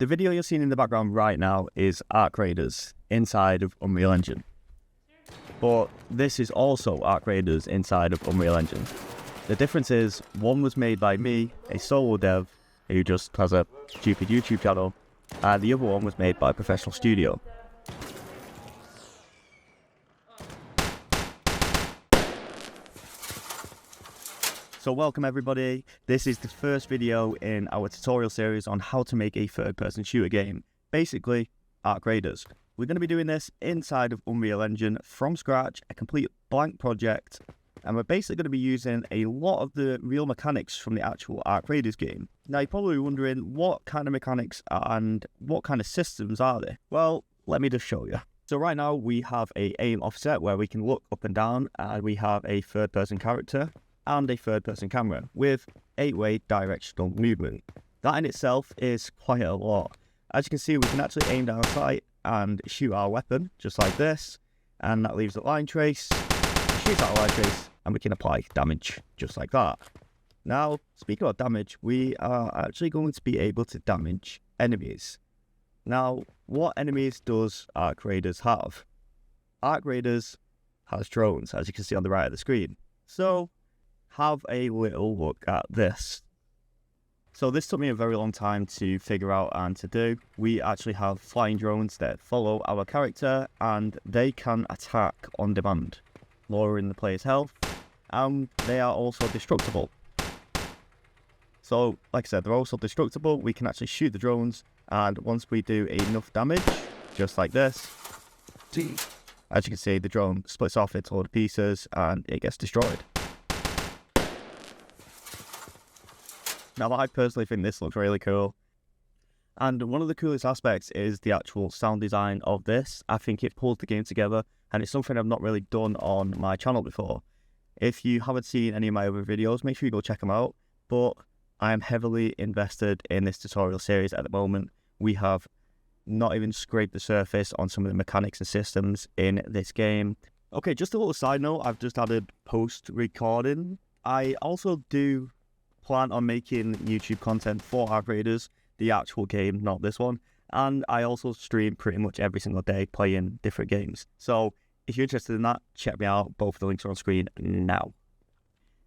The video you're seeing in the background right now is Arc Raiders inside of Unreal Engine. But this is also Arc Raiders inside of Unreal Engine. The difference is, one was made by me, a solo dev, who just has a stupid YouTube channel, and the other one was made by a professional studio. So welcome everybody, this is the first video in our tutorial series on how to make a third-person shooter game, basically Arc Raiders. We're going to be doing this inside of Unreal Engine from scratch, a complete blank project, and we're basically going to be using a lot of the real mechanics from the actual Arc Raiders game. Now you're probably wondering, what kind of mechanics and what kind of systems are there? Well, let me just show you. So right now we have a aim offset where we can look up and down, and we have a third-person character and a third-person camera with 8-way directional movement. That in itself is quite a lot. As you can see, we can actually aim down sight and shoot our weapon, just like this, and that leaves a line trace, shoot that line trace, and we can apply damage, just like that. Now, speaking of damage, we are actually going to be able to damage enemies. Now, what enemies does Arc Raiders have? Arc Raiders has drones, as you can see on the right of the screen. So, have a little look at this. So this took me a very long time to figure out and to do. We actually have flying drones that follow our character, and they can attack on demand, lowering the player's health, and they are also destructible. So like I said, they're also destructible. We can actually shoot the drones, and once we do enough damage, just like this, as you can see, the drone splits off into all the pieces and it gets destroyed. Now, I personally think this looks really cool. And one of the coolest aspects is the actual sound design of this. I think it pulls the game together, and it's something I've not really done on my channel before. If you haven't seen any of my other videos, make sure you go check them out. But I am heavily invested in this tutorial series at the moment. We have not even scraped the surface on some of the mechanics and systems in this game. Okay, just a little side note, I've just added post-recording. I also do plan on making YouTube content for Arc Raiders, the actual game, not this one. And I also stream pretty much every single day playing different games. So if you're interested in that, check me out. Both of the links are on screen now.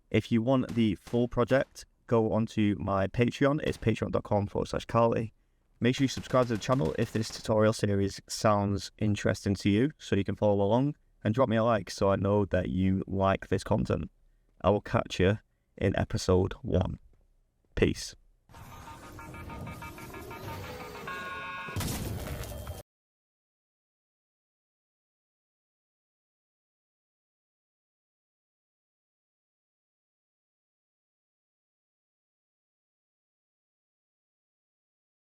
If you want the full project, go onto my Patreon. It's patreon.com/Carly. Make sure you subscribe to the channel if this tutorial series sounds interesting to you, so you can follow along, and drop me a like so I know that you like this content. I will catch you in episode 1. Peace.